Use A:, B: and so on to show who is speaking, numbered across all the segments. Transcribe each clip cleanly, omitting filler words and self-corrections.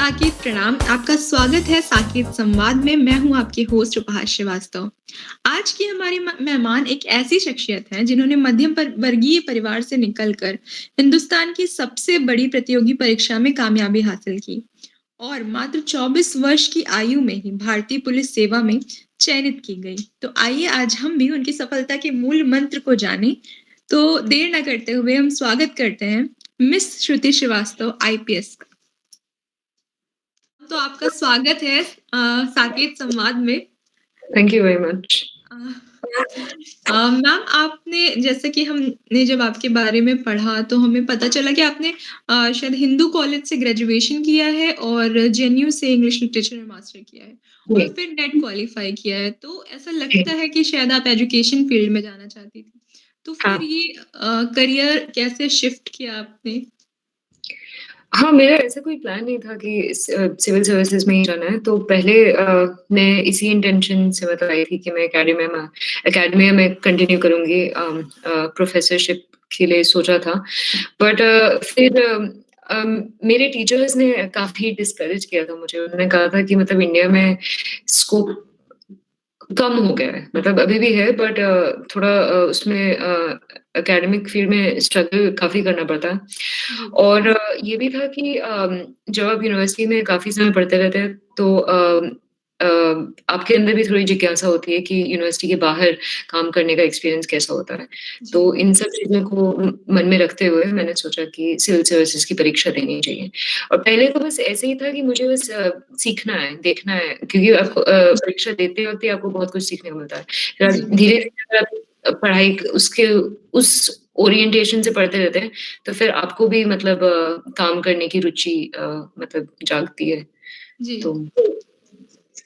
A: साकेत प्रणाम। आपका स्वागत है साकेत संवाद में। मैं हूँ आपकी होस्ट उपहास श्रीवास्तव। आज की हमारी मेहमान एक ऐसी शख्सियत हैं जिन्होंने मध्यम वर्गीय परिवार से निकलकर हिंदुस्तान की सबसे बड़ी प्रतियोगी परीक्षा में कामयाबी हासिल की और मात्र 24 वर्ष की आयु में ही भारतीय पुलिस सेवा में चयनित की गई। तो आइए आज हम भी उनकी सफलता के मूल मंत्र को जानें। तो देर न करते हुए हम स्वागत करते हैं मिस श्रुति श्रीवास्तव आईपीएस का। तो आपका स्वागत है साकेत संवाद में।
B: Thank you very much.
A: Ma'am, आपने जैसे कि हमने जब आपके बारे में पढ़ा तो हमें पता चला कि आपने शायद हिंदू कॉलेज से ग्रेजुएशन किया है और जेएनयू से इंग्लिश लिटरेचर में मास्टर किया है और फिर नेट क्वालिफाई किया है। तो ऐसा लगता है कि शायद आप एजुकेशन फील्ड में जाना चाहती थी। तो फिर ये करियर कैसे शिफ्ट किया आपने?
B: हाँ, मेरा ऐसा कोई प्लान नहीं था कि सिविल सर्विसेज में ही जाना है। तो पहले मैं इसी इंटेंशन से मतलब आई थी कि मैं एकेडमिया में कंटिन्यू करूँगी, प्रोफेसरशिप के लिए सोचा था। बट फिर मेरे टीचर्स ने काफ़ी डिस्करेज किया था मुझे। उन्होंने कहा था कि मतलब इंडिया में स्कोप कम हो गया है, मतलब अभी भी है बट थोड़ा उसमें एकेडमिक फील्ड में स्ट्रगल काफ़ी करना पड़ता है। और ये भी था कि जब आप यूनिवर्सिटी में काफ़ी समय पढ़ते रहते हैं तो आपके अंदर भी थोड़ी जिज्ञासा होती है कि यूनिवर्सिटी के बाहर काम करने का एक्सपीरियंस कैसा होता है। तो इन सब चीज़ों को मन में रखते हुए मैंने सोचा कि सिविल सर्विसेज की परीक्षा देनी चाहिए। और पहले तो बस ऐसे ही था कि मुझे बस सीखना है, देखना है, क्योंकि आपको परीक्षा देते वक़्त ही आपको बहुत कुछ सीखने को मिलता है। फिर धीरे-धीरे आप पढ़ाई उसके उस ओरिएंटेशन से पढ़ते रहते हैं, तो फिर आपको भी मतलब काम करने की रुचि मतलब जागती है।
A: जी।
B: तो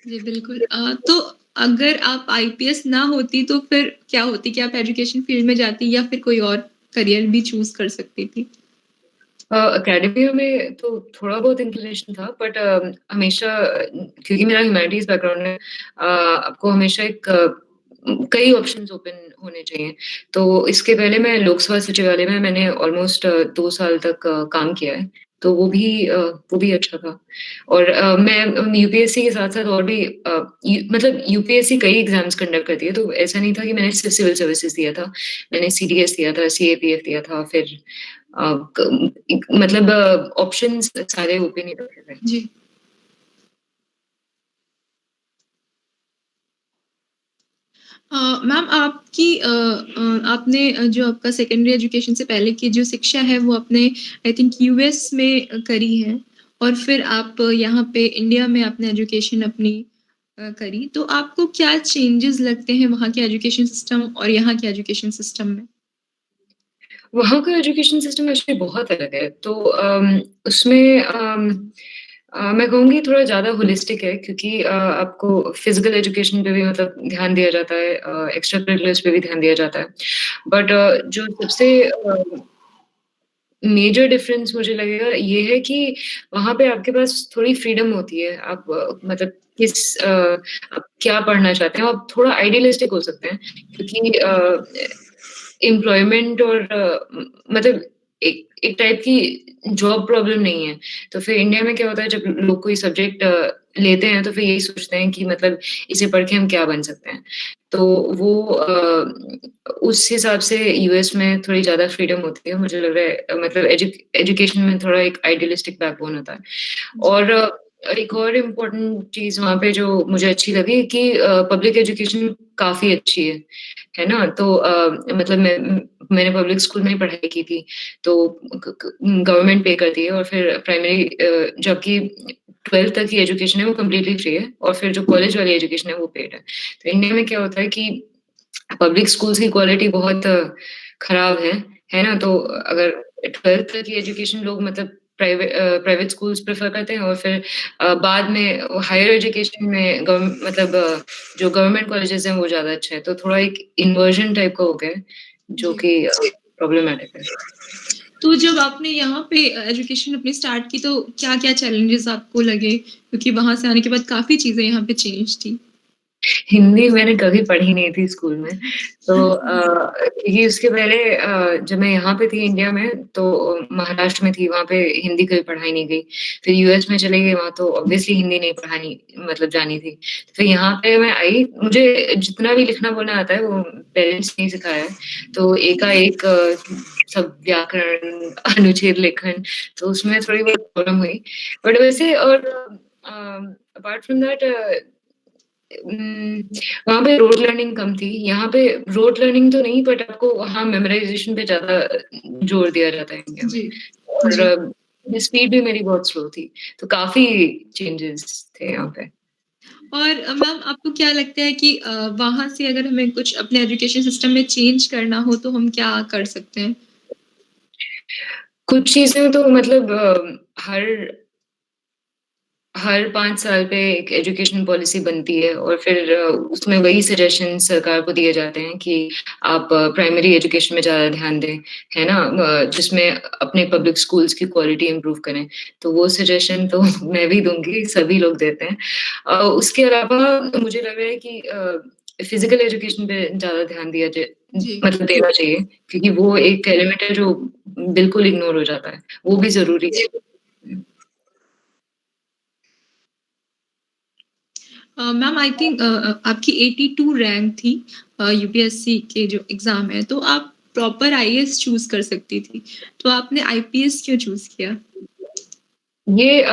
A: जी, बिल्कुल। तो अगर आप आईपीएस ना होती तो फिर क्या होती? क्या आप एजुकेशन फील्ड में जाती या फिर कोई और करियर भी चूज़ कर सकती थी?
B: एकेडमिया में तो थोड़ा बहुत इंक्लिनेशन था बट हमेशा क्योंकि मेरा ह्यूमैनिटीज़ बैकग्राउंड है, आपको हमेशा कई ऑप्शंस ओपन होने चाहिए। तो इसके पहले मैं लोकसभा सचिवालय में मैंने ऑलमोस्ट 2 साल तक काम किया है, तो वो भी अच्छा था। और मैं यूपीएससी के साथ-साथ और भी मतलब यूपीएससी कई एग्ज़ाम्स कंडक्ट करती है, तो ऐसा नहीं था कि मैंने सिर्फ़ सिविल सर्विसेज़ दिया था। मैंने सीडीएस दिया था, सीएपीएफ दिया था, फिर मतलब ऑप्शंस सारे ओपन ही रखे थे।
A: जी। मैम, आपने जो आपका सेकेंडरी एजुकेशन से पहले की जो शिक्षा है वो आपने आई थिंक यूएस में करी है और फिर आप यहाँ पे इंडिया में आपने एजुकेशन अपनी करी। तो आपको क्या चेंजेस लगते हैं वहाँ के एजुकेशन सिस्टम और यहाँ के एजुकेशन सिस्टम में?
B: वहाँ का एजुकेशन सिस्टम एक्चुअली बहुत अलग है। तो उसमें मैं कहूँगी थोड़ा ज़्यादा होलिस्टिक है, क्योंकि आपको फिज़िकल एजुकेशन पे भी मतलब ध्यान दिया जाता है, एक्स्ट्रा करिकुलर्स पे भी ध्यान दिया जाता है। बट जो सबसे मेजर डिफरेंस मुझे लगेगा ये है कि वहाँ पे आपके पास थोड़ी फ्रीडम होती है। आप मतलब आप क्या पढ़ना चाहते हैं, आप थोड़ा आइडियलिस्टिक हो सकते हैं, क्योंकि एम्प्लॉयमेंट और मतलब एक एक टाइप की जॉब प्रॉब्लम नहीं है। तो फिर इंडिया में क्या होता है, जब लोग कोई सब्जेक्ट लेते हैं तो फिर यही सोचते हैं कि मतलब इसे पढ़ के हम क्या बन सकते हैं। तो वो उस हिसाब से यूएस में थोड़ी ज़्यादा फ्रीडम होती है, मुझे लग रहा है। मतलब एजुकेशन में थोड़ा एक आइडियलिस्टिक बैकबोन होता है। और एक और इम्पोर्टेंट चीज़ वहाँ पे जो मुझे अच्छी लगी कि पब्लिक एजुकेशन काफ़ी अच्छी है ना? तो मतलब मैंने पब्लिक स्कूल में ही पढ़ाई की थी, तो गवर्नमेंट पे करती है। और फिर प्राइमरी जो आपकी 12th तक की एजुकेशन है वो कंप्लीटली फ्री है, और फिर जो कॉलेज वाली एजुकेशन है वो पेड है। तो इंडिया में क्या होता है कि पब्लिक स्कूल्स की क्वालिटी बहुत खराब है ना? तो अगर 12th तक की एजुकेशन लोग मतलब प्राइवेट स्कूल्स प्रेफ़र करते हैं, और फिर बाद में हायर एजुकेशन में जो गवर्नमेंट कॉलेजेस हैं वो ज़्यादा अच्छा है। तो थोड़ा एक इन्वर्जन टाइप का हो गया है, जो कि प्रॉब्लमैटिक है।
A: तो जब आपने यहाँ पे एजुकेशन अपनी स्टार्ट की तो क्या-क्या चैलेंजेस आपको लगे? क्योंकि वहाँ से आने के बाद काफ़ी चीज़ें यहाँ पे चेंज थी।
B: हिंदी मैंने कभी पढ़ी नहीं थी स्कूल में। तो क्योंकि उसके पहले जब मैं यहाँ पे थी इंडिया में तो महाराष्ट्र में थी, वहाँ पे हिंदी कभी पढ़ाई नहीं गई। फिर यूएस में चली गई, वहाँ तो ऑब्वियसली हिंदी नहीं पढ़ानी मतलब जानी थी। फिर यहाँ पे मैं आई, मुझे जितना भी लिखना बोलना आता है वो पेरेंट्स ने ही सिखाया है। तो एकाएक सब व्याकरण, अनुच्छेद लेखन, तो उसमें थोड़ी बहुत प्रॉब्लम हुई। बट वैसे और अपार्ट फ्रॉम दैट वहाँ पे रोड लर्निंग कम थी, यहाँ पे रोड लर्निंग तो नहीं बट आपको वहाँ मेमोराइज़ेशन पे ज़्यादा जोर दिया जाता है इंडिया में।
A: जी, जी।
B: और स्पीड भी मेरी बहुत स्लो थी, तो काफ़ी चेंजेस थे यहाँ पे।
A: और मैम आपको क्या लगता है कि वहाँ से अगर हमें कुछ अपने एजुकेशन सिस्टम में चेंज करना हो तो हम क्या कर सकते हैं?
B: कुछ चीज़ें तो मतलब हर हर 5 साल पे एक एजुकेशन पॉलिसी बनती है और फिर उसमें वही सजेशन सरकार को दिए जाते हैं कि आप प्राइमरी एजुकेशन में ज़्यादा ध्यान दें, है ना? जिसमें अपने पब्लिक स्कूल्स की क्वालिटी इम्प्रूव करें। तो वो सजेशन तो मैं भी दूँगी, सभी लोग देते हैं। उसके अलावा मुझे लग रहा है कि फिज़िकल एजुकेशन पे ज़्यादा ध्यान दिया जाए
A: जी।
B: मतलब देना चाहिए, क्योंकि वो एक एलिमेंट है जो बिल्कुल इग्नोर हो जाता है। वो भी ज़रूरी है।
A: मैम आई थिंक आपकी 82 रैंक थी यूपीएससी के जो एग्ज़ाम है, तो आप प्रॉपर आईएएस चूज़ कर सकती थी। तो आपने आईपीएस क्यों चूज़ किया?
B: ये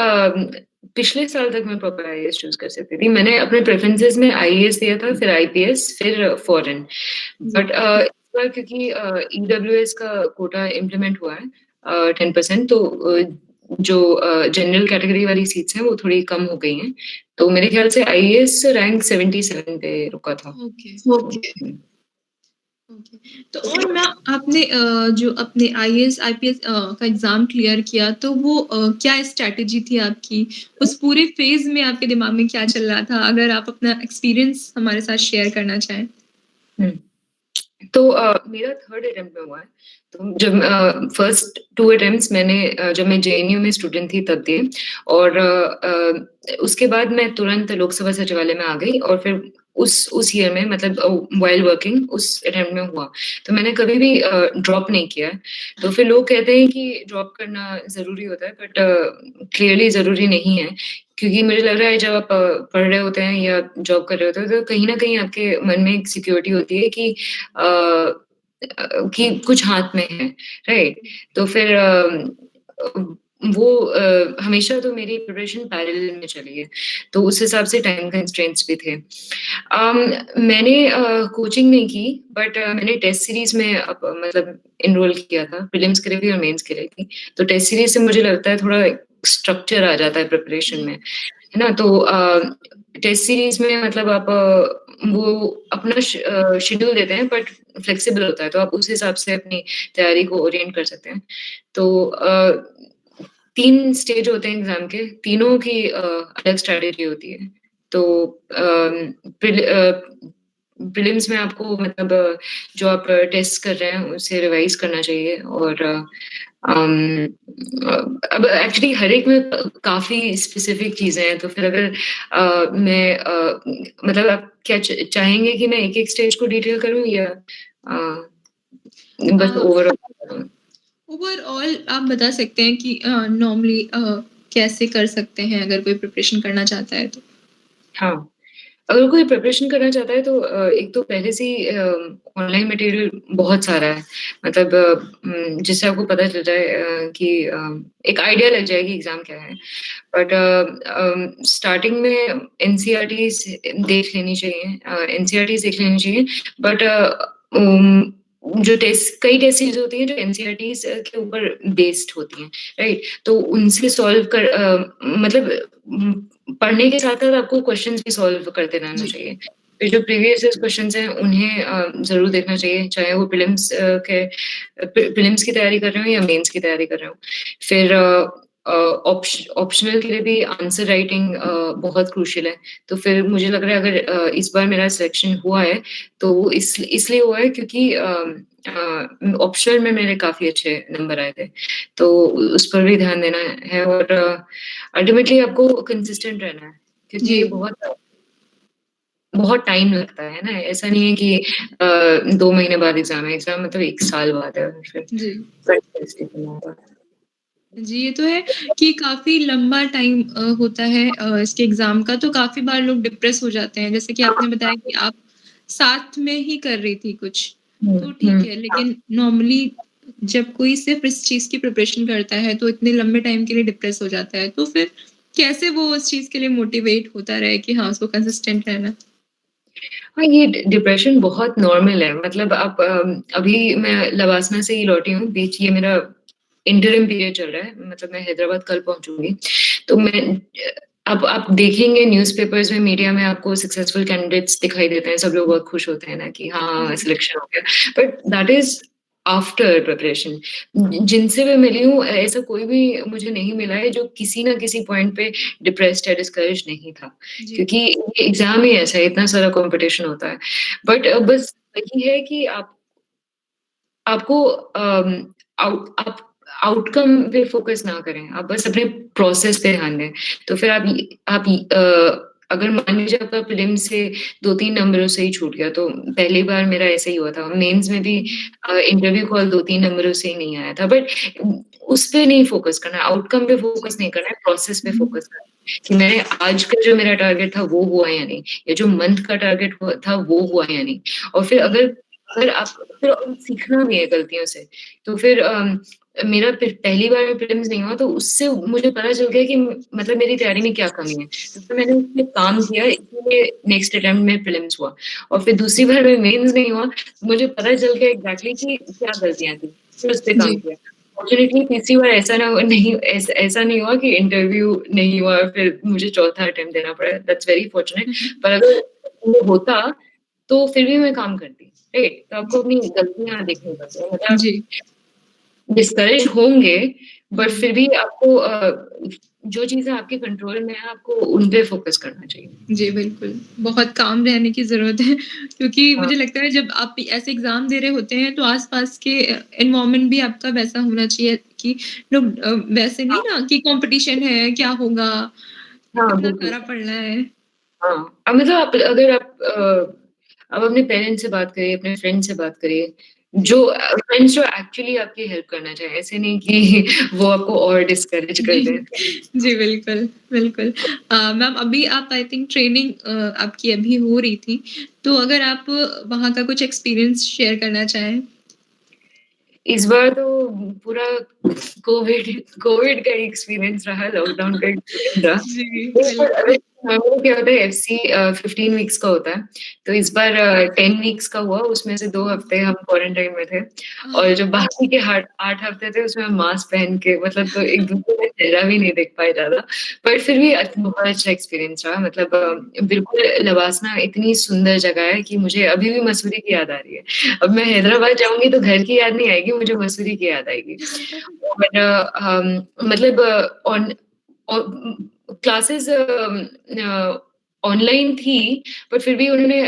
B: पिछले साल तक मैं प्रॉपर आईएएस चूज़ कर सकती थी। मैंने अपने प्रेफ़रेंसेस में आईएएस दिया था, फिर आईपीएस, फिर फॉरेन।
A: जी।
B: बट इस बार क्योंकि ईडब्ल्यूएस का कोटा इम्प्लीमेंट हुआ है 10% तो जो जनरल कैटेगरी वाली सीट्स हैं, वो थोड़ी कम हो गई हैं। तो मेरे ख़्याल से आईएएस रैंक 77 पे रुका था।
A: ओके।
B: ओके।
A: ओके। तो और मैम आपने जो अपने आईएएस, आईपीएस का एग्ज़ाम क्लियर किया तो वो क्या स्ट्रैटेजी थी आपकी? उस पूरे फ़ेज़ में आपके दिमाग में क्या चल रहा था? अगर आप अपना एक्सपीरियंस हमारे साथ शेयर करना चाहें?
B: हुँ। तो मेरा 3rd अटेम्प्ट में हुआ है। तो जब फर्स्ट 2 अटेम्प्ट्स मैंने जब मैं जेएनयू में स्टूडेंट थी तब दिए और उसके बाद मैं तुरंत लोकसभा सचिवालय में आ गई और फिर उस ईयर में मतलब व्हाइल वर्किंग उस अटेम्प्ट में हुआ। तो मैंने कभी भी ड्रॉप नहीं किया है। तो फिर लोग कहते हैं कि ड्रॉप करना ज़रूरी होता है बट क्लियरली ज़रूरी नहीं है। क्योंकि मुझे लग रहा है जब आप पढ़ रहे होते हैं या जॉब कर रहे होते हैं तो कहीं न कहीं आपके मन में एक सिक्योरिटी होती है कि कुछ हाथ में है, राइट? तो फिर वो हमेशा तो मेरी प्रिपरेशन पैरेलल में चली है, तो उस हिसाब से टाइम कंस्ट्रेंट्स भी थे। मैंने कोचिंग नहीं की बट मैंने टेस्ट सीरीज़ में मतलब एनरोल किया था, प्रीलिम्स के लिए भी और मेंस के लिए भी। तो टेस्ट सीरीज़ से मुझे लगता है थोड़ा स्ट्रक्चर आ जाता है प्रिपरेशन
A: जी।
B: में, है ना? तो टेस्ट सीरीज़ में मतलब आप वो अपना शेड्यूल देते हैं बट फ्लेक्सिबल होता है, तो आप उस हिसाब से अपनी तैयारी को ओरिएंट कर सकते हैं। तो 3 स्टेज होते हैं एग्ज़ाम के, तीनों की अलग स्ट्रैटेजी होती है। तो प्रीलिम्स में आपको मतलब जो आप टेस्ट कर रहे हैं, उसे रिवाइज़ करना चाहिए और अम, अब एक्चुअली हर एक में काफ़ी स्पेसिफिक चीज़ें हैं, तो फिर अगर मैं मतलब आप क्या चाहेंगे कि मैं एक-एक स्टेज को डिटेल करूँ या अ, बस
A: अ,
B: ओवरऑल बताऊँ?
A: ओवरऑल आप बता सकते हैं कि नॉर्मली कैसे कर सकते हैं अगर कोई प्रिपरेशन करना चाहता है तो?
B: हाँ। अगर कोई प्रिपरेशन करना चाहता है तो एक तो पहले से ही ऑनलाइन मटेरियल बहुत सारा है। मतलब जिससे आपको पता चल जाए कि एक आइडिया लग जाए कि एग्ज़ाम क्या है। बट स्टार्टिंग में एनसीईआरटीज़ देख लेनी चाहिए एनसीईआरटीज़ देख लेनी चाहिए। बट जो टेस्ट कई टेस्ट सीरीज़ होती हैं जो एनसीईआरटीज़ के ऊपर बेस्ड होती हैं, राइट? तो उनसे सॉल्व कर मतलब पढ़ने के साथ-साथ आपको क्वेश्चन्स भी सॉल्व करते रहना
A: जी।
B: चाहिए। फिर जो प्रीवियस ईयर्स क्वेश्चन्स हैं उन्हें ज़रूर देखना चाहिए, चाहे वो प्रीलिम्स की तैयारी कर रहे हो या मेंस की तैयारी कर रहे हो। फिर ऑप्शनल के लिए भी आंसर राइटिंग बहुत क्रूशियल है। तो फिर मुझे लग रहा है अगर इस बार मेरा सिलेक्शन हुआ है, तो वो इसलिए हुआ है क्योंकि ऑप्शनल में मेरे काफ़ी अच्छे नंबर आए थे। तो उस पर भी ध्यान देना है और अल्टीमेटली आपको कंसिस्टेंट रहना है, क्योंकि
A: जी।
B: बहुत बहुत टाइम लगता है ना, ऐसा नहीं है कि 2 महीने बाद एग्ज़ाम है, एग्ज़ाम मतलब 1 साल बाद है फिर
A: जी।
B: होता है।
A: जी, ये तो है कि काफ़ी लंबा टाइम होता है इसके एग्ज़ाम का, तो काफ़ी बार लोग डिप्रेस हो जाते हैं। जैसे कि आपने बताया कि आप साथ में ही कर रही थी कुछ,
B: हुँ,
A: तो
B: हुँ।
A: ठीक है। लेकिन नॉर्मली जब कोई सिर्फ़ इस चीज़ की प्रिपरेशन करता है, तो इतने लंबे टाइम के लिए डिप्रेस हो जाता है। तो फिर कैसे वो उस चीज़ के लिए मोटिवेट होता रहे कि हाँ, उसको कंसिस्टेंट रहना?
B: हाँ, ये डिप्रेशन बहुत नॉर्मल है, मतलब आप अभी मैं लवासना से ही लौटी हूँ, बीच ये मेरा इंटरिम पीरियड चल रहा है, मतलब मैं हैदराबाद कल पहुँचूँगी। तो मैं अब आप देखेंगे न्यूज़पेपर्स में, मीडिया में आपको सक्सेसफुल कैंडिडेट्स दिखाई देते हैं, सब लोग बहुत खुश होते हैं ना कि हाँ,
A: जी,
B: सिलेक्शन हो गया। But that is after preparation. जिनसे मैं मिली हूँ, ऐसा कोई भी मुझे नहीं मिला है जो किसी न किसी पॉइंट पे डिप्रेस्ड या डिस्करेज्ड नहीं था।
A: जी,
B: क्योंकि ये एग्ज़ाम ही ऐसा है, इतना सारा कॉम्पिटिशन होता है। बट बस वही है कि आपको आप आउटकम पे फ़ोकस ना करें, आप बस अपने प्रोसेस पे ध्यान दें। तो फिर अगर मान लीजिए आपका प्रीलिम्स से 2-3 नंबरों से ही छूट गया, तो पहली बार मेरा ऐसा ही हुआ था। मेंस में भी
A: हुँ,
B: इंटरव्यू कॉल 2-3 नंबरों से ही नहीं आया था। बट उस पे नहीं फ़ोकस करना है, आउटकम पे
A: जी।
B: फ़ोकस नहीं करना है, प्रोसेस पे
A: हुँ,
B: फ़ोकस करना है कि मैंने आज का जो मेरा टारगेट था वो हुआ या नहीं, या जो मंथ का टारगेट हुआ था वो हुआ या नहीं। और फिर
A: हुँ,
B: अगर अगर आप फिर सीखना भी है गलतियों से। तो फिर मेरा फिर पहली बार में प्रीलिम्स नहीं हुआ, तो उससे मुझे पता चल गया कि मतलब मेरी तैयारी में क्या कमी है। तो फिर मैंने उस पे काम किया, इसीलिए नेक्स्ट अटेम्प्ट में प्रीलिम्स हुआ। और फिर दूसरी बार में मेंस नहीं हुआ, मुझे पता चल गया एग्ज़ैक्टली कि क्या गलतियाँ थी, फिर उस पे
A: जी।
B: काम किया। फॉर्च्यूनेटली तीसरी बार ऐसा नहीं हुआ कि इंटरव्यू नहीं हुआ, फिर मुझे चौथा अटेम्प्ट देना पड़ा। That's very fortunate.
A: हुँ, हुँ।
B: पर अगर वो होता, तो फिर भी मैं काम करती, राइट? तो आपको
A: जी,
B: अपनी गलतियाँ देखनी पड़ती हैं, मतलब
A: जी।
B: डिस्करेज होंगे, बट
A: हुँ।
B: फिर भी आपको जो चीज़ें आपके कंट्रोल में है, आपको उन पे फ़ोकस करना चाहिए।
A: जी, बिल्कुल। बहुत काम रहने की ज़रूरत है क्योंकि
B: हाँ,
A: मुझे लगता है जब आप ऐसे एग्ज़ाम दे रहे होते हैं तो आस-पास के एनवायरनमेंट भी आपका वैसा होना चाहिए कि लोग वैसे नहीं
B: हाँ,
A: ना कि कॉम्पिटिशन है, क्या होगा?
B: हाँ,
A: कितना
B: बिल्कुल।
A: सारा पढ़ना है।
B: हाँ, अब मतलब अगर आप अपने पेरेंट्स से बात करिए, अपने फ्रेंड से बात करिए,
A: जी।
B: फ्रेंड्स जो एक्चुअली आपकी हेल्प करना चाहें, ऐसे नहीं कि वो आपको और डिस्करेज कर
A: जी,
B: दें।
A: जी, बिल्कुल, बिल्कुल। मैम अभी आप आई थिंक ट्रेनिंग आपकी अभी हो रही थी, तो अगर आप वहाँ का कुछ एक्सपीरियंस शेयर करना चाहें?
B: इस बार तो पूरा कोविड कोविड का एक्सपीरियंस रहा, लॉकडाउन का एक्सपीरियंस रहा।
A: जी,
B: नहीं, पर
A: बिल्कुल।
B: अगर नॉर्मली क्या होता है, एफसी 15 वीक्स का होता है, तो इस बार 10 वीक्स का हुआ, उसमें से 2 हफ्ते हम क्वारंटाइन में थे और जो बाकी के 8 हफ्ते थे उसमें हम मास्क पहन के, मतलब तो एक-दूसरे का चेहरा भी नहीं देख पाए ज़्यादा। पर फिर भी बहुत अच्छा एक्सपीरियंस रहा, मतलब बिल्कुल लवासना इतनी सुंदर जगह है कि मुझे अभी भी मसूरी की याद आ रही है। अब मैं हैदराबाद जाऊँगी तो घर की याद नहीं आएगी, मुझे मसूरी की याद आएगी। और मतलब क्लासेस ऑनलाइन थी, पर फिर भी उन्होंने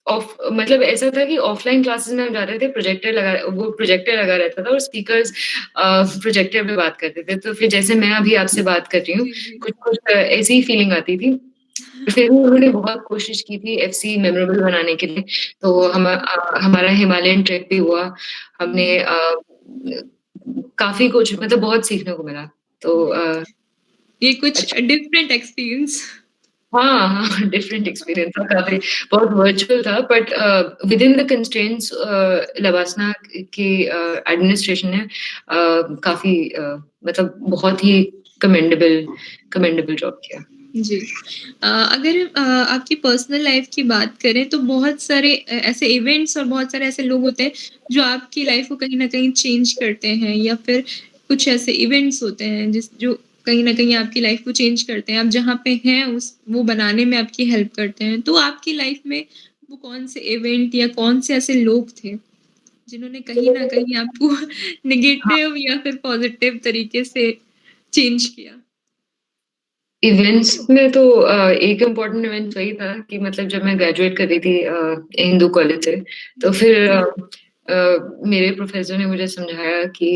B: ऑफ मतलब ऐसा था कि ऑफलाइन क्लासेस में हम जाते थे, प्रोजेक्टर लगा रहता था और स्पीकर्स प्रोजेक्टर पे बात करते थे। तो फिर जैसे मैं अभी आपसे बात कर रही हूँ,
A: जी, जी।
B: कुछ-कुछ ऐसी ही फीलिंग आती थी। फिर भी उन्होंने बहुत कोशिश की थी एफसी मेमोरेबल बनाने के लिए, तो
A: जी।
B: हमारा हिमालयन ट्रिप भी हुआ। हमने
A: हुँ,
B: काफ़ी कुछ, मतलब बहुत सीखने को मिला। तो
A: जी। ये कुछ
B: अच्छा,
A: डिफरेंट एक्सपीरियंस
B: हाँ, हाँ, डिफरेंट एक्सपीरियंस था काफ़ी, बहुत वर्चुअल था, बट विदिन द कंस्ट्रेंट्स लवासना की एडमिनिस्ट्रेशन ने काफ़ी मतलब बहुत ही कमेंडेबल कमेंडेबल जॉब किया।
A: जी। अगर आपकी पर्सनल लाइफ़ की बात करें तो बहुत सारे ऐसे इवेंट्स और बहुत सारे ऐसे लोग होते हैं जो आपकी लाइफ़ को कहीं न कहीं चेंज करते हैं या फिर कुछ ऐसे इवेंट्स होते हैं जो कहीं न कहीं आपकी लाइफ़ को चेंज करते हैं। आप जहाँ पे हैं उस वो बनाने में आपकी हेल्प करते हैं। तो आपकी लाइफ़ में वो कौन से इवेंट या कौन से ऐसे लोग थे जिन्होंने कहीं न कहीं आपको
B: हाँ,
A: नेगेटिव या फिर पॉज़िटिव तरीके से चेंज किया?
B: इवेंट्स में तो एक इम्पोर्टेंट इवेंट वही था कि मतलब जब मैं ग्रेजुएट कर रही थी हिंदू कॉलेज से, तो
A: जी।
B: फिर मेरे प्रोफ़ेसर ने मुझे समझाया कि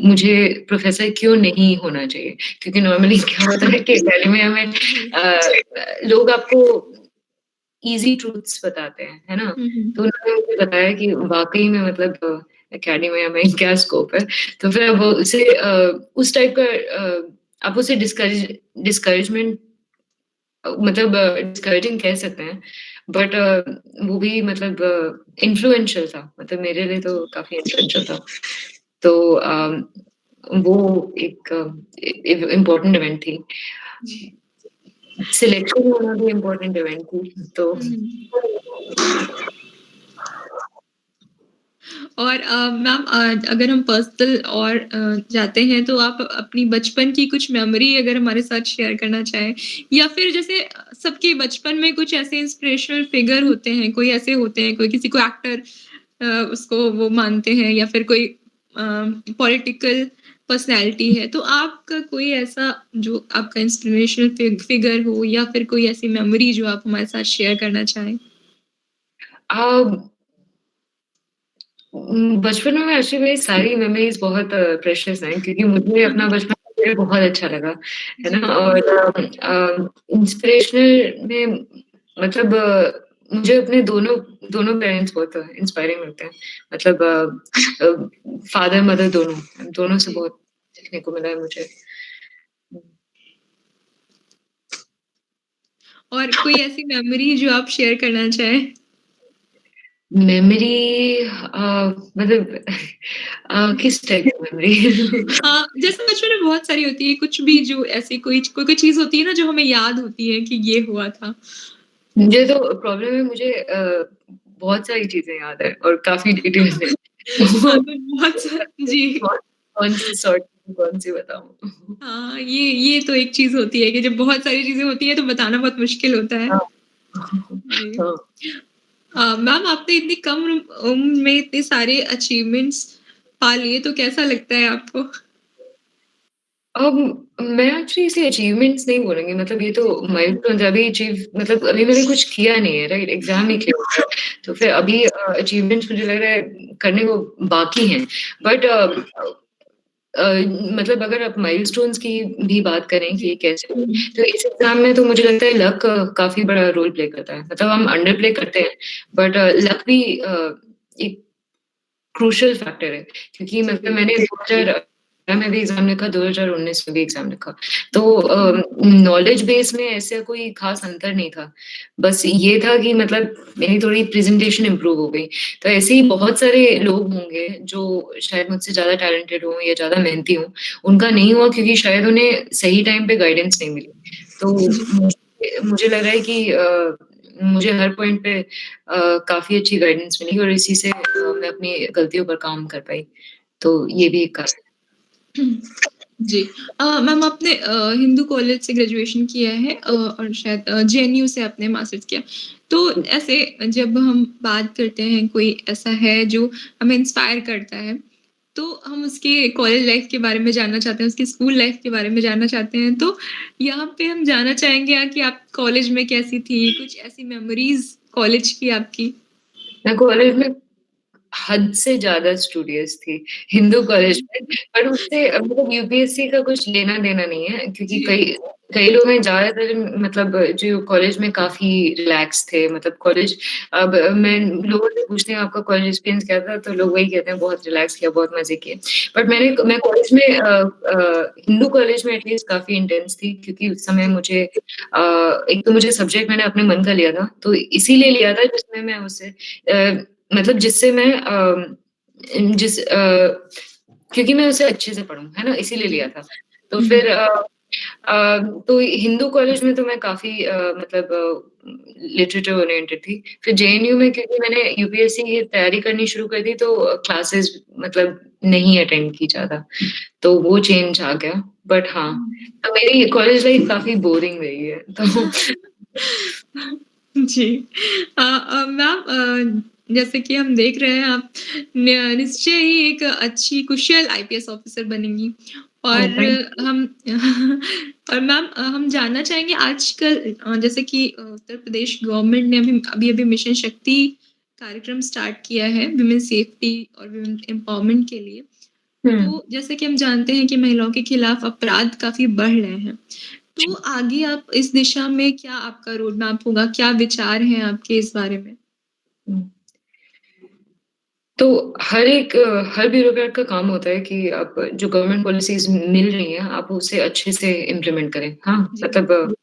B: मुझे प्रोफ़ेसर क्यों नहीं होना चाहिए। क्योंकि नॉर्मली क्या होता है कि पहले में हमें
A: जी।
B: लोग आपको ईज़ी ट्रूथ्स बताते हैं, है ना?
A: हुँ, हुँ।
B: तो उन्होंने मुझे बताया कि वाक़ई में मतलब एकेडमिया में क्या स्कोप है। तो फिर अब उसे उस टाइप का आप उसे डिस्करेजमेंट मतलब डिस्करेजिंग कह सकते हैं। बट वो भी मतलब इन्फ्लुएंशियल था। मतलब मेरे लिए तो काफ़ी इन्फ्लुएंशियल था। तो वो एक इम्पोर्टेंट इवेंट थी।
A: जी।
B: सिलेक्शन होना भी इम्पोर्टेंट इवेंट थी। तो
A: हुँ, हुँ। और मैम अगर हम पर्सनल और जाते हैं तो आप अपनी बचपन की कुछ मेमोरी अगर हमारे साथ शेयर करना चाहें या फिर जैसे सबके बचपन में कुछ ऐसे इंस्पिरेशनल फिगर होते हैं, कोई ऐसे होते हैं, कोई किसी को एक्टर उसको वो मानते हैं या फिर कोई पॉलिटिकल पर्सनैलिटी है, तो आपका कोई ऐसा जो आपका इंस्पिरेशनल फिगर हो या फिर कोई ऐसी मेमोरी जो आप हमारे साथ शेयर करना चाहें?
B: अ, बचपन में एक्चुअली मेरी सारी मेमोरीज़ बहुत प्रेशियस हैं क्योंकि मुझे अपना बचपन बहुत अच्छा लगा, है
A: जी।
B: ना? और इंस्पिरेशनल में मतलब मुझे अपने दोनों दोनों पेरेंट्स बहुत इंस्पायरिंग लगते हैं। मतलब फादर मदर दोनों, दोनों से
A: जी।
B: बहुत सीखने को मिला है मुझे।
A: और कोई ऐसी मेमोरी जो आप शेयर करना चाहें?
B: मेमोरी मतलब किस टाइप की मेमोरी?
A: जैसे बचपन में बहुत सारी होती है, कुछ भी जो ऐसी कोई चीज़ होती है ना जो हमें याद होती है कि ये हुआ था।
B: मुझे तो प्रॉब्लम है मुझे बहुत सारी चीज़ें याद है और काफ़ी डिटेल्स में।
A: हाँ, तो बहुत सा जी।
B: कौन-सी सॉर्ट की कौन-सी बताऊँ?
A: हाँ, ये तो एक चीज़ होती है कि जब बहुत सारी चीज़ें होती हैं तो बताना बहुत मुश्किल होता है।
B: हाँ।
A: जी।
B: हाँ।
A: मैम आपने इतनी कम उम्र में इतने सारे अचीवमेंट्स पा लिए तो कैसा लगता है आपको?
B: अब मैं एक्चुअली इसे अचीवमेंट्स नहीं बोलूँगी मतलब ये तो
A: जी।
B: माइलस्टोन्स अभी अचीव मतलब अभी मैंने कुछ किया नहीं है राइट? एग्ज़ाम ही क्लियर किया है। तो फिर अभी अचीवमेंट्स मुझे लग रहा है करने को बाकी हैं। बट अ, मतलब अगर आप माइलस्टोन्स की भी बात करें
A: जी।
B: कि कैसे
A: हुँ, हुँ।
B: तो इस एग्ज़ाम में तो मुझे लगता है लक काफ़ी बड़ा रोल प्ले करता है। मतलब हम अंडर प्ले करते हैं बट लक भी एक क्रूशियल फैक्टर है क्योंकि
A: जी,
B: मतलब मैंने
A: बिल्कुल।
B: 2018 में भी एग्ज़ाम लिखा, 2019 में भी एग्ज़ाम लिखा। तो
A: हुँ,
B: नॉलेज बेस में ऐसा कोई ख़ास अंतर नहीं था। बस ये था कि मतलब मेरी थोड़ी प्रेज़ेंटेशन इम्प्रूव हो गई। तो ऐसे ही बहुत सारे लोग होंगे जो शायद मुझसे ज़्यादा टैलेंटेड हों या ज़्यादा मेहनती हों, उनका नहीं हुआ क्योंकि शायद उन्हें सही टाइम पे गाइडेंस नहीं मिली। तो
A: जी।
B: मुझे लग रहा है कि मुझे हर पॉइंट पे काफ़ी अच्छी गाइडेंस मिली और इसी से मैं अपनी गलतियों पर काम कर पाई। तो ये भी एक कारण
A: जी। मैम आपने हिंदू कॉलेज से ग्रेजुएशन किया है और शायद जेएनयू से आपने मास्टर्स किया। तो
B: है।
A: ऐसे जब हम बात करते हैं कोई ऐसा है जो हमें इंस्पायर करता है, तो हम उसके कॉलेज लाइफ़ के बारे में जानना चाहते हैं, उसकी स्कूल लाइफ़ के बारे में जानना चाहते हैं। तो यहाँ पे हम जानना चाहेंगे कि आप कॉलेज में कैसी थी? कुछ ऐसी मेमोरीज़ कॉलेज की आपकी?
B: मैं कॉलेज में हद से ज़्यादा स्टूडियस थी, हिंदू कॉलेज में, पर उससे मतलब यूपीएससी का कुछ लेना-देना नहीं है क्योंकि
A: जी।
B: कई कई लोग हैं ज़्यादातर मतलब जो कॉलेज में काफ़ी रिलैक्स थे, मतलब कॉलेज अब मैं लोगों से पूछती हूँ आपका कॉलेज एक्सपीरियंस क्या था? तो लोग वही कहते हैं बहुत रिलैक्स किया, बहुत मज़े किए। बट मैं कॉलेज में हिंदू कॉलेज में एटलीस्ट काफ़ी इंटेंस थी क्योंकि उस समय
A: जी।
B: मुझे एक तो मुझे सब्जेक्ट मैंने अपने मन का लिया था, तो इसीलिए लिया था जिसमें मैं उससे मतलब जिससे मैं क्योंकि मैं उसे अच्छे से पढूँ, है ना? इसीलिए
A: जी।
B: लिया था। तो
A: हुँ,
B: फिर तो हिंदू कॉलेज में तो मैं काफ़ी मतलब लिटरेचर ओरिएंटेड थी। फिर जेएनयू में क्योंकि मैंने यूपीएससी की तैयारी करनी शुरू कर दी तो क्लासेस मतलब नहीं अटेंड की ज़्यादा, तो वो चेंज आ गया। बट हाँ,
A: हुँ।
B: तो मेरी कॉलेज लाइफ काफ़ी बोरिंग रही है। तो
A: जी। मैम जैसे कि हम देख रहे हैं आप निश्चय ही एक अच्छी कुशल आईपीएस ऑफिसर बनेंगी
B: ओह!
A: और
B: थैंक
A: हम और मैम हम जानना चाहेंगे आजकल जैसे कि उत्तर प्रदेश गवर्नमेंट ने अभी-अभी मिशन शक्ति कार्यक्रम स्टार्ट किया है विमेन सेफ्टी और विमेन एम्पावरमेंट के लिए।
B: हुँ।
A: तो जैसे कि हम जानते हैं कि महिलाओं के खिलाफ अपराध काफ़ी बढ़ रहे हैं। तो आगे आप इस दिशा में क्या आपका रोड मैप होगा? क्या विचार हैं आपके इस बारे में?
B: हुँ। तो हर ब्यूरोक्रेट का काम होता है कि आप जो गवर्नमेंट पॉलिसीज़ मिल रही हैं, आप उसे अच्छे से इम्प्लीमेंट करें। हाँ,
A: जी,
B: मतलब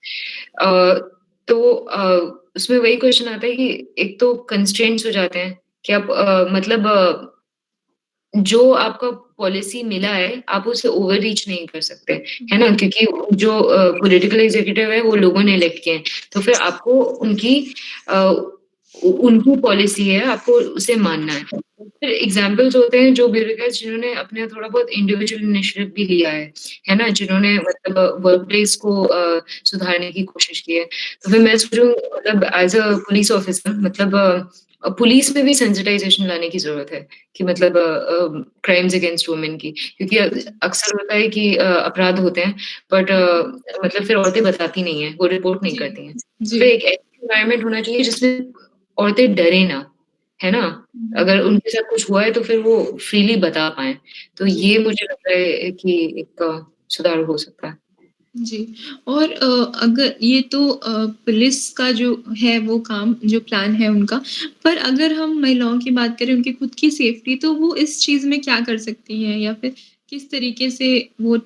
B: उसमें वही क्वेश्चन आता है कि एक तो कंस्ट्रेंट्स हो जाते हैं कि आप मतलब जो आपका पॉलिसी मिला है, आप उसे ओवररीच नहीं कर सकते, है
A: जी,
B: ना? क्योंकि जो पॉलिटिकल एग्ज़ीक्यूटिव है, वो लोगों ने इलेक्ट किए हैं। तो फिर आपको अ, उनकी पॉलिसी है, आपको उसे मानना है। फिर एग्ज़ाम्पल्स होते हैं जो ब्यूरोक्रेट्स जिन्होंने अपने थोड़ा बहुत इंडिविजुअल इनिशिएटिव भी लिया है ना? जिन्होंने मतलब वर्क प्लेस को सुधारने की कोशिश की है। तो फिर मैं सोच रही हूँ मतलब एज़ अ पुलिस ऑफ़िसर मतलब पुलिस में भी सेंसिटाइज़ेशन लाने की ज़रूरत है। कि मतलब क्राइम्स अगेंस्ट वुमेन की क्योंकि
A: जी,
B: अक्सर होता है कि अपराध होते हैं बट मतलब फिर औरतें बताती नहीं हैं, वो रिपोर्ट नहीं
A: जी,
B: करती हैं। तो
A: जी।
B: फिर एक ऐसा एनवायरनमेंट होना चाहिए जिसमें औरतें डरे ना, है ना?
A: हुँ,
B: अगर उनके साथ कुछ हुआ है तो फिर वो फ्रीली बता पाएँ। तो
A: जी।
B: ये मुझे लगता है कि एक सुधार हो सकता है।
A: जी और अगर ये तो पुलिस का जो है वो काम जो प्लान है उनका, पर अगर हम महिलाओं की बात करें उनकी खुद की सेफ्टी तो वो इस चीज़ में क्या कर सकती हैं या फिर किस तरीके से वो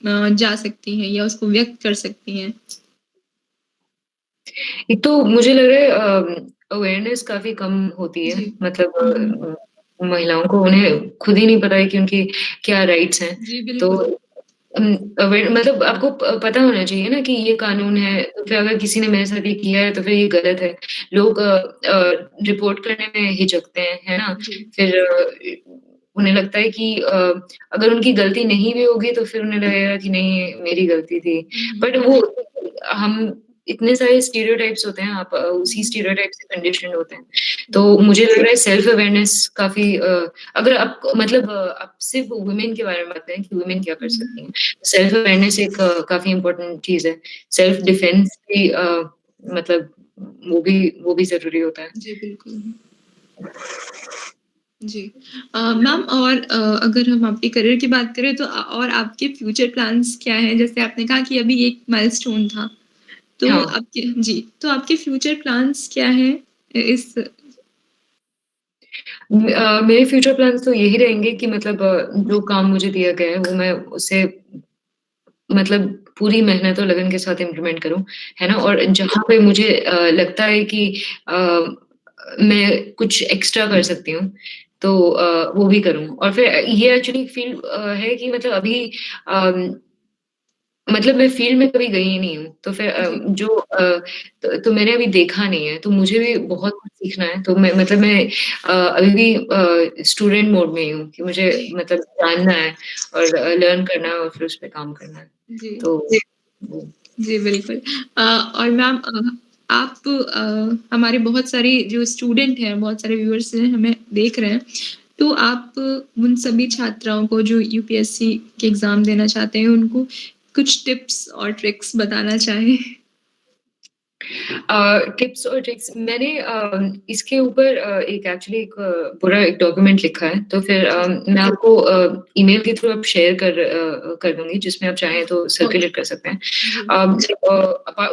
A: जा सकती हैं या उसको व्यक्त कर सकती हैं?
B: एक तो मुझे लग रहा है अवेयरनेस काफ़ी कम होती है।
A: जी।
B: मतलब
A: हुँ, हुँ।
B: महिलाओं को उन्हें खुद ही नहीं पता है कि उनकी क्या राइट्स हैं।
A: जी,
B: तो
A: बिल्कुल।
B: अवेयर मतलब आपको पता होना चाहिए ना कि ये कानून है, तो फिर अगर किसी ने मेरे साथ ये किया है तो फिर ये गलत है। लोग रिपोर्ट करने में हिचकते हैं, है ना?
A: जी।
B: फिर उन्हें लगता है कि अगर उनकी गलती नहीं भी होगी तो फिर उन्हें लगेगा कि नहीं ये मेरी गलती थी।
A: हुँ, हुँ।
B: बट वो हम इतने सारे स्टीरियोटाइप्स होते हैं, आप उसी
A: हुँ,
B: स्टीरियोटाइप से कंडीशन्ड होते हैं। तो
A: जी।
B: मुझे लग रहा है सेल्फ अवेयरनेस काफ़ी अगर आप मतलब आप सिर्फ़ वुमेन के बारे में बात करें कि वुमेन क्या कर
A: हुँ,
B: सकती हैं। सेल्फ अवेयरनेस एक काफ़ी इम्पोर्टेंट चीज़ है। सेल्फ
A: जी।
B: डिफेंस भी मतलब वो भी ज़रूरी होता है।
A: जी, बिल्कुल। जी। मैम और अगर हम आपके करियर की बात करें तो और आपके फ्यूचर प्लान्स क्या हैं? जैसे आपने कहा कि अभी एक माइलस्टोन था, तो
B: हाँ।
A: आपके जी, तो आपके फ्यूचर प्लान्स क्या हैं? इस
B: मेरे फ्यूचर प्लान्स तो यही रहेंगे कि मतलब जो काम मुझे दिया गया है वो मैं उसे मतलब पूरी मेहनत और लगन के साथ इम्प्लीमेंट करूँ, है ना?
A: जी,
B: और जहाँ पे मुझे लगता है कि मैं कुछ एक्स्ट्रा कर सकती हूँ, तो वो भी करूँ। और फिर ये एक्चुअली फ़ील है कि मतलब अभी अम, मतलब मैं फ़ील्ड में कभी गई ही नहीं हूँ, तो फिर
A: जी।
B: तो मैंने अभी देखा नहीं है, तो मुझे भी
A: जी,
B: बहुत कुछ सीखना है। तो मैं मतलब मैं अभी भी स्टूडेंट मोड में ही हूँ कि मुझे
A: जी,
B: मतलब जानना है और लर्न करना है और फिर उस पे काम करना है।
A: जी।
B: तो वो
A: जी, बिल्कुल। और मैम आप हमारे बहुत सारे जो स्टूडेंट हैं, बहुत सारे व्यूअर्स हैं, हमें देख रहे हैं, तो आप उन सभी छात्राओं को जो यूपीएससी के एग्ज़ाम देना चाहते हैं, उनको कुछ टिप्स और ट्रिक्स बताना चाहें?
B: टिप्स और ट्रिक्स मैंने इसके ऊपर एक एक्चुअली एक पूरा एक डॉक्यूमेंट लिखा है, तो फिर
A: जी,
B: मैं आपको ईमेल के थ्रू अब शेयर कर दूँगी, जिसमें आप चाहें तो सर्कुलेट कर सकते हैं।
A: जी,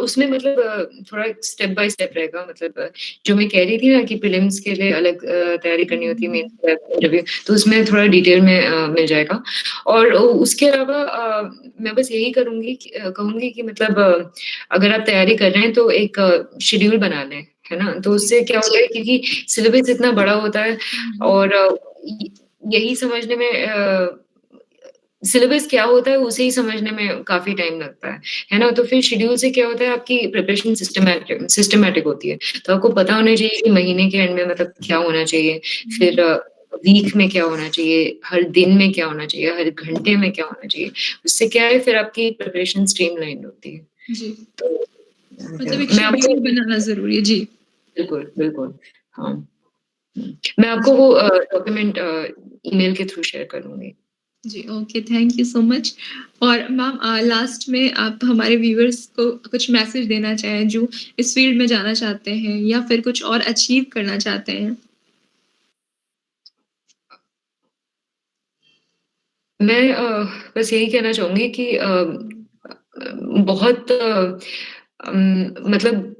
B: उसमें मतलब थोड़ा स्टेप बाय स्टेप रहेगा मतलब जो मैं कह रही थी ना कि प्रीलिम्स के लिए अलग तैयारी
A: हुँ,
B: करनी होती है, मेंस
A: हुँ,
B: के लिए इंटरव्यू, तो उसमें थोड़ा डिटेल में मिल जाएगा। और उसके अलावा मैं बस यही कहूँगी कि मतलब अगर आप तैयारी कर रहे हैं तो एक शेड्यूल बना लें, है ना? तो
A: जी,
B: उससे क्या होता है क्योंकि सिलेबस इतना बड़ा होता है
A: हुँ, हुँ,
B: और य यही समझने में सिलेबस क्या होता है उसे ही समझने में काफ़ी टाइम लगता है ना? तो फिर शेड्यूल से क्या होता है आपकी प्रिपरेशन सिस्टमैटिक होती है। तो आपको पता होना चाहिए कि महीने के एंड में मतलब क्या होना चाहिए, फिर
A: हुँ,
B: वीक में क्या होना चाहिए, हर दिन में क्या होना चाहिए, हर घंटे में क्या होना चाहिए। उससे क्या है फिर आपकी प्रिपरेशन स्ट्रीमलाइन्ड होती है।
A: जी।
B: तो
A: मतलब एक
B: मैं आपको
A: शेड्यूल बनाना ज़रूरी है। जी,
B: बिल्कुल, बिल्कुल। हाँ, मैं आपको
A: जी।
B: वो डॉक्यूमेंट ईमेल के थ्रू शेयर कर दूँगी।
A: जी, okay, thank you so much और मैम लास्ट में आप हमारे व्यूअर्स को कुछ मैसेज देना चाहें जो इस फ़ील्ड में जाना चाहते हैं या फिर कुछ और अचीव करना चाहते हैं?
B: मैं बस यही कहना चाहूँगी कि बहुत मतलब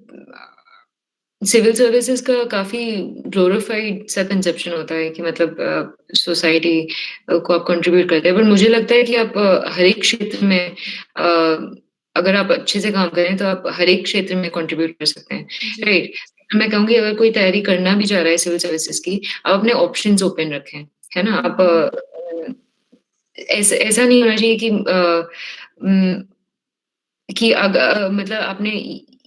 B: सिविल सर्विसेज का काफ़ी ग्लोरिफाइड सा कंसेप्शन होता है कि मतलब सोसाइटी को आप कंट्रीब्यूट करते हैं। बट मुझे लगता है कि आप हर एक क्षेत्र में अगर आप अच्छे से काम करें तो आप हर एक क्षेत्र में कंट्रीब्यूट कर सकते हैं,
A: जी,
B: राइट? मैं कहूँगी अगर कोई तैयारी करना भी चाह रहा है सिविल सर्विसेज की, आप अपने ऑप्शंस ओपन रखें, है ना? आप
A: हुँ,
B: ऐसा ऐसा नहीं होना चाहिए कि उम कि मतलब आपने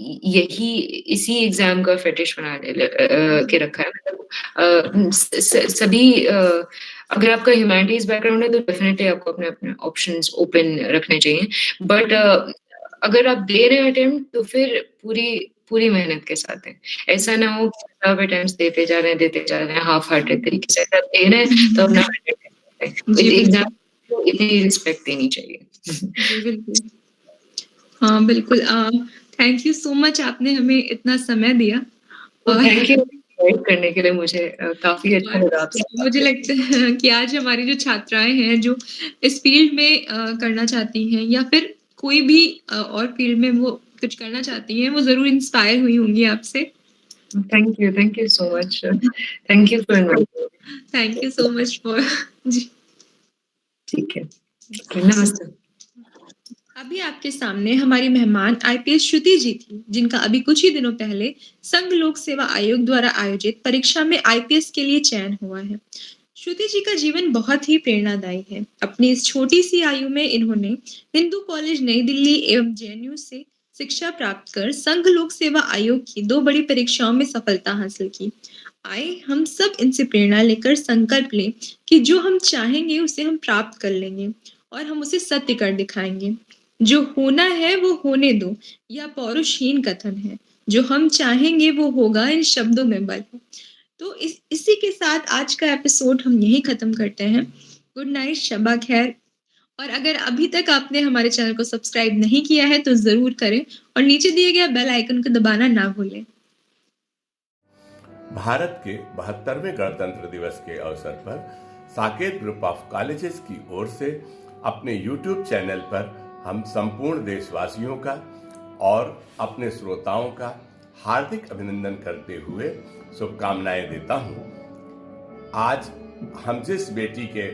B: यही इसी एग्ज़ाम का फेटिश बना के
A: जी,
B: रखा है मतलब सभी अगर आपका ह्यूमैनिटीज़ बैकग्राउंड है तो डेफ़िनेटली आपको अपने-अपने ऑप्शंस ओपन रखने चाहिए। बट
A: हुँ,
B: अगर आप दे रहे हैं अटेम्प्ट तो फिर पूरी पूरी मेहनत के साथ दें। ऐसा
A: जी,
B: ना हो कि आप अटेम्प्ट्स देते जा रहे हैं हाफ़ हार्टेड तरीके से। अगर आप दे रहे हैं तो अपना 100% दें।
A: जी,
B: एग्ज़ाम
A: बिल्कुल।
B: को इतनी रिस्पेक्ट देनी चाहिए।
A: जी, बिल्कुल। हाँ, बिल्कुल थैंक यू सो मच आपने हमें इतना समय दिया
B: तो
A: और
B: थैंक यू गाइड करने के लिए मुझे काफ़ी अच्छा
A: और
B: लगा आपसे बात
A: मुझे लगता
B: करके।
A: है कि आज हमारी जो छात्राएँ हैं, जो इस फ़ील्ड में करना चाहती हैं या फिर कोई भी और फ़ील्ड में वो कुछ करना चाहती हैं, वो ज़रूर इंस्पायर हुई होंगी आपसे।
B: Thank you so much. Thank you for inviting
A: thank
B: me.
A: You so much for जी।
B: ठीक है, नमस्ते।
A: अभी आपके सामने हमारी मेहमान आईपीएस श्रुति जी थी, जिनका अभी कुछ ही दिनों पहले संघ लोक सेवा आयोग द्वारा आयोजित परीक्षा में आईपीएस के लिए चयन हुआ है। श्रुति जी का जीवन बहुत ही प्रेरणादायी है। अपनी इस छोटी सी आयु में इन्होंने हिंदू कॉलेज नई दिल्ली एवं जेएनयू से शिक्षा प्राप्त कर संघ लोक सेवा आयोग की 2 बड़ी परीक्षाओं में सफलता हासिल की। आए हम सब इनसे प्रेरणा लेकर संकल्प लें कि जो हम चाहेंगे उसे हम प्राप्त कर लेंगे और हम उसे सत्य कर दिखाएंगे। जो होना है वो होने दो, यह पौरुषहीन कथन है। जो हम चाहेंगे वो होगा, इन शब्दों में बल है। तो इसी के साथ आज का एपिसोड हम यहीं खत्म करते हैं। गुड नाइट, शब्बा खैर। और अगर अभी तक आपने हमारे चैनल को सब्सक्राइब नहीं किया है तो ज़रूर करें और नीचे दिए गए बेल आइकन को दबाना ना भूलें।
C: भारत के 72वें गणतंत्र दिवस के अवसर पर साकेत ग्रुप ऑफ कॉलेजेस की ओर से अपने YouTube चैनल पर हम संपूर्ण देशवासियों का और अपने श्रोताओं का हार्दिक अभिनंदन करते हुए शुभकामनाएं देता हूं। आज हम जिस बेटी के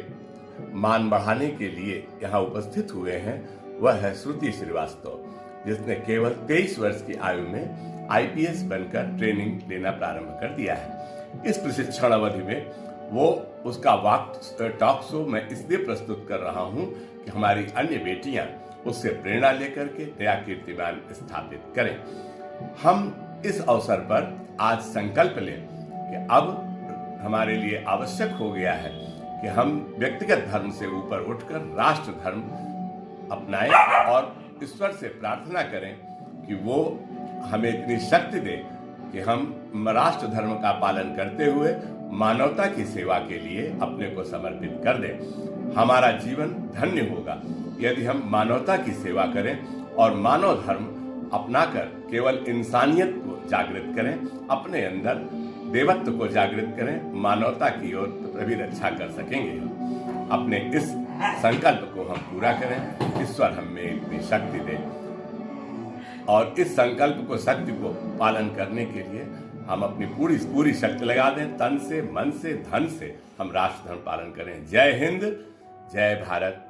C: मान बढ़ाने के लिए यहाँ उपस्थित हुए हैं वह है श्रुति श्रीवास्तव, जिसने केवल 23 वर्ष की आयु में आईपीएस बनकर ट्रेनिंग लेना प्रारंभ कर दिया है। इस प्रशिक्षण अवधि में वो उसका टॉक शो मैं इसलिए प्रस्तुत कर रहा हूं कि हमारी अन्य बेटियां उससे प्रेरणा लेकर के नया कीर्तिमान स्थापित करें। हम इस अवसर पर आज संकल्प लें कि अब हमारे लिए आवश्यक हो गया है कि हम व्यक्तिगत धर्म से ऊपर उठकर राष्ट्र धर्म अपनाएं और ईश्वर से प्रार्थना करें कि वो हमें इतनी शक्ति दे कि हम राष्ट्र धर्म का पालन करते हुए मानवता की सेवा के लिए अपने को समर्पित कर दें। हमारा जीवन धन्य होगा यदि हम मानवता की सेवा करें और मानव धर्म अपनाकर केवल इंसानियत को जागृत करें, अपने अंदर देवत्व को जागृत करें, मानवता की ओर तभी रक्षा कर सकेंगे। हम अपने इस संकल्प को हम पूरा करें, ईश्वर हमें इतनी शक्ति दे और इस संकल्प को, शक्ति को पालन करने के लिए हम अपनी पूरी शक्ति लगा दें, तन से, मन से, धन से हम राष्ट्र धर्म पालन करें। जय हिंद, जय भारत।